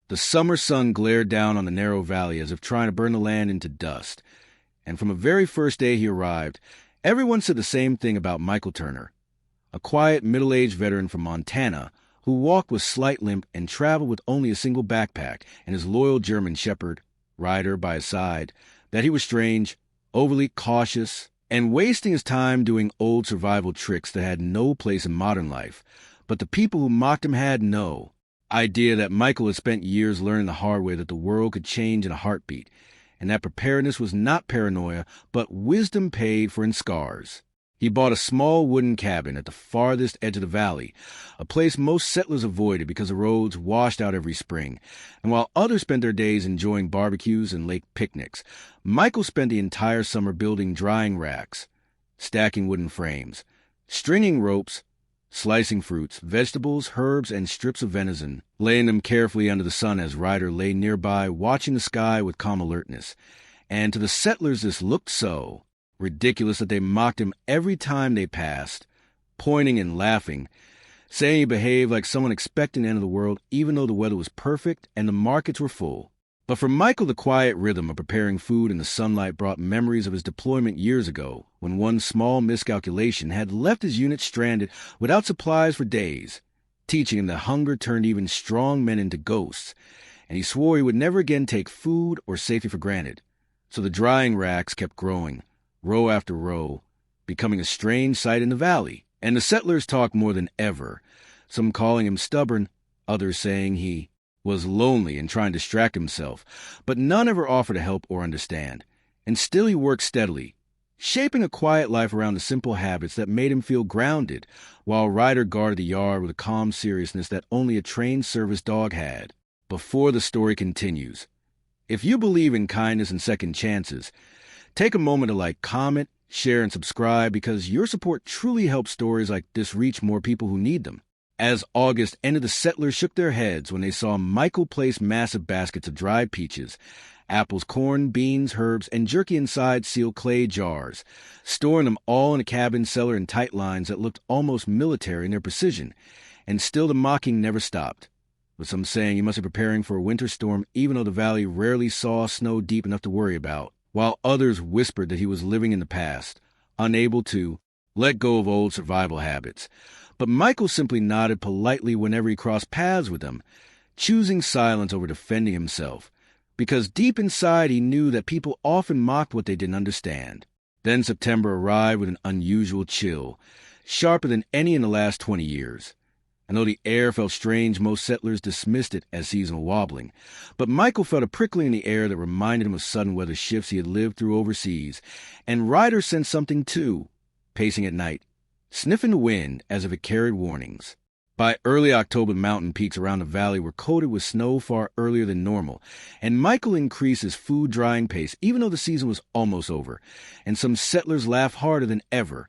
The summer sun glared down on the narrow valley as if trying to burn the land into dust. And from the very first day he arrived, everyone said the same thing about Michael Turner, a quiet, middle-aged veteran from Montana who walked with slight limp and traveled with only a single backpack and his loyal German shepherd, Ryder, by his side, that he was strange, overly cautious, and wasting his time doing old survival tricks that had no place in modern life. But the people who mocked him had no idea that Michael had spent years learning the hard way that the world could change in a heartbeat, and that preparedness was not paranoia, but wisdom paid for in scars. He bought a small wooden cabin at the farthest edge of the valley, a place most settlers avoided because the roads washed out every spring. And while others spent their days enjoying barbecues and lake picnics, Michael spent the entire summer building drying racks, stacking wooden frames, stringing ropes, slicing fruits, vegetables, herbs, and strips of venison, laying them carefully under the sun as Ryder lay nearby, watching the sky with calm alertness. And to the settlers this looked so ridiculous that they mocked him every time they passed, pointing and laughing, saying he behaved like someone expecting the end of the world even though the weather was perfect and the markets were full. But for Michael, the quiet rhythm of preparing food in the sunlight brought memories of his deployment years ago, when one small miscalculation had left his unit stranded without supplies for days, teaching him that hunger turned even strong men into ghosts, and he swore he would never again take food or safety for granted. So the drying racks kept growing, row after row, becoming a strange sight in the valley, and the settlers talked more than ever, some calling him stubborn, others saying he was lonely and trying to distract himself, but none ever offered to help or understand. And still he worked steadily, shaping a quiet life around the simple habits that made him feel grounded, while Ryder guarded the yard with a calm seriousness that only a trained service dog had. Before the story continues, if you believe in kindness and second chances, take a moment to like, comment, share, and subscribe, because your support truly helps stories like this reach more people who need them. As August ended, the settlers shook their heads when they saw Michael place massive baskets of dried peaches, apples, corn, beans, herbs, and jerky inside sealed clay jars, storing them all in a cabin cellar in tight lines that looked almost military in their precision. And still the mocking never stopped, with some saying he must be preparing for a winter storm even though the valley rarely saw snow deep enough to worry about, while others whispered that he was living in the past, unable to let go of old survival habits. But Michael simply nodded politely whenever he crossed paths with them, choosing silence over defending himself, because deep inside he knew that people often mocked what they didn't understand. Then September arrived with an unusual chill, sharper than any in the last 20 years. And though the air felt strange, most settlers dismissed it as seasonal wobbling. But Michael felt a prickling in the air that reminded him of sudden weather shifts he had lived through overseas. And Ryder sensed something too, pacing at night, sniffing the wind as if it carried warnings. By early October, mountain peaks around the valley were coated with snow far earlier than normal, and Michael increased his food drying pace even though the season was almost over, and some settlers laughed harder than ever,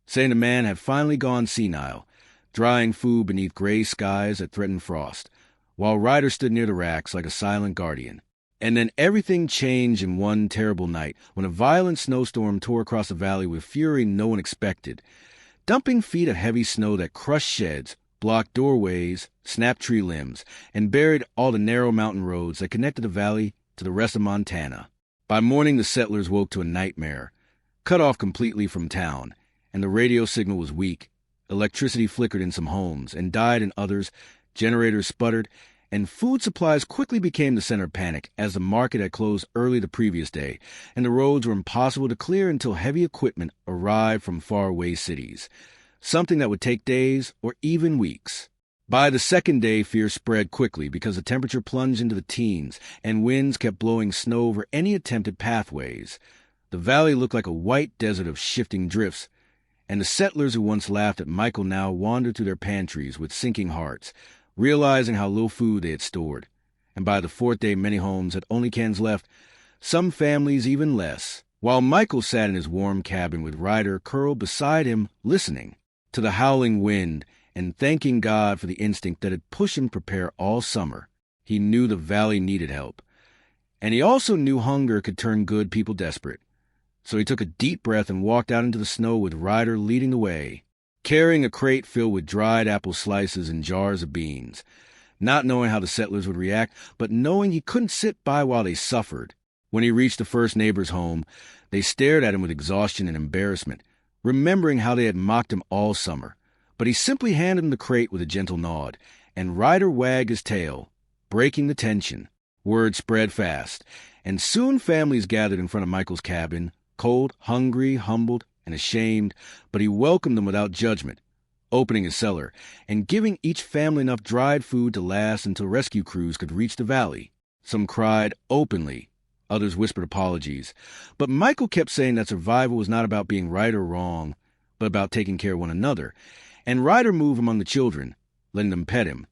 saying the man had finally gone senile, drying food beneath gray skies that threatened frost, while Ryder stood near the racks like a silent guardian. And then everything changed in one terrible night, when a violent snowstorm tore across the valley with fury no one expected, dumping feet of heavy snow that crushed sheds, blocked doorways, snapped tree limbs, and buried all the narrow mountain roads that connected the valley to the rest of Montana. By morning, the settlers woke to a nightmare, cut off completely from town, and the radio signal was weak. Electricity flickered in some homes and died in others, generators sputtered, and food supplies quickly became the center of panic as the market had closed early the previous day, and the roads were impossible to clear until heavy equipment arrived from faraway cities, something that would take days or even weeks. By the second day, fear spread quickly because the temperature plunged into the teens, and winds kept blowing snow over any attempted pathways. The valley looked like a white desert of shifting drifts, and the settlers who once laughed at Michael now wandered through their pantries with sinking hearts, realizing how little food they had stored. And by the fourth day, many homes had only cans left, some families even less, while Michael sat in his warm cabin with Ryder curled beside him, listening to the howling wind and thanking God for the instinct that had pushed him to prepare all summer. He knew the valley needed help, and he also knew hunger could turn good people desperate. So he took a deep breath and walked out into the snow with Ryder leading the way, carrying a crate filled with dried apple slices and jars of beans. not knowing how the settlers would react, but knowing he couldn't sit by while they suffered. When he reached the first neighbor's home, they stared at him with exhaustion and embarrassment, remembering how they had mocked him all summer. But he simply handed him the crate with a gentle nod, and Ryder wagged his tail, breaking the tension. Word spread fast, and soon families gathered in front of Michael's cabin, cold, hungry, humbled, and ashamed, but he welcomed them without judgment, opening his cellar and giving each family enough dried food to last until rescue crews could reach the valley. Some cried openly, others whispered apologies, but Michael kept saying that survival was not about being right or wrong, but about taking care of one another, and Ryder moved among the children, letting them pet him,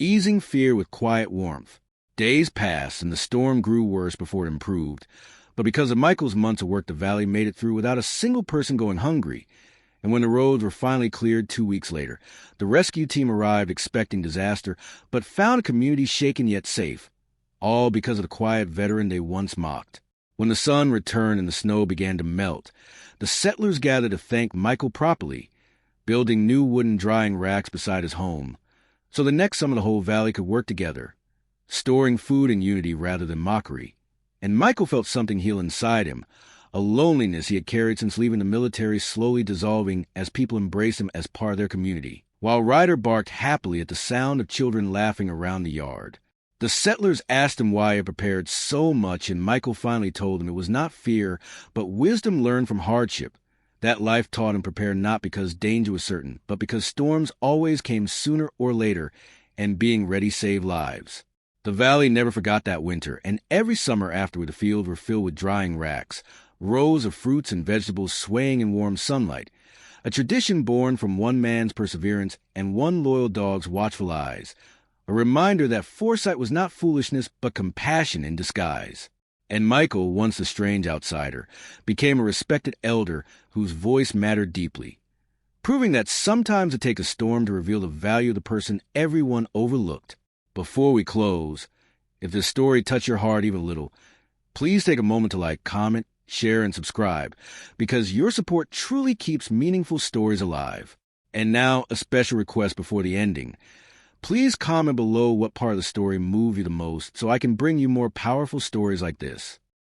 easing fear with quiet warmth. Days passed, and the storm grew worse before it improved, but because of Michael's months of work, the valley made it through without a single person going hungry. And when the roads were finally cleared 2 weeks later, the rescue team arrived expecting disaster, but found a community shaken yet safe, all because of the quiet veteran they once mocked. When the sun returned and the snow began to melt, the settlers gathered to thank Michael properly, building new wooden drying racks beside his home, so the next summer the whole valley could work together, storing food in unity rather than mockery. And Michael felt something heal inside him, a loneliness he had carried since leaving the military slowly dissolving as people embraced him as part of their community, while Ryder barked happily at the sound of children laughing around the yard. The settlers asked him why he had prepared so much, and Michael finally told them it was not fear, but wisdom learned from hardship. That life taught him prepare not because danger was certain, but because storms always came sooner or later, and being ready saved lives. The valley never forgot that winter, and every summer afterward the fields were filled with drying racks, rows of fruits and vegetables swaying in warm sunlight, a tradition born from one man's perseverance and one loyal dog's watchful eyes, a reminder that foresight was not foolishness but compassion in disguise. And Michael, once a strange outsider, became a respected elder whose voice mattered deeply, proving that sometimes it takes a storm to reveal the value of the person everyone overlooked. Before we close, if this story touched your heart even a little, please take a moment to like, comment, share, and subscribe, because your support truly keeps meaningful stories alive. And now, a special request before the ending. Please comment below what part of the story moved you the most so I can bring you more powerful stories like this.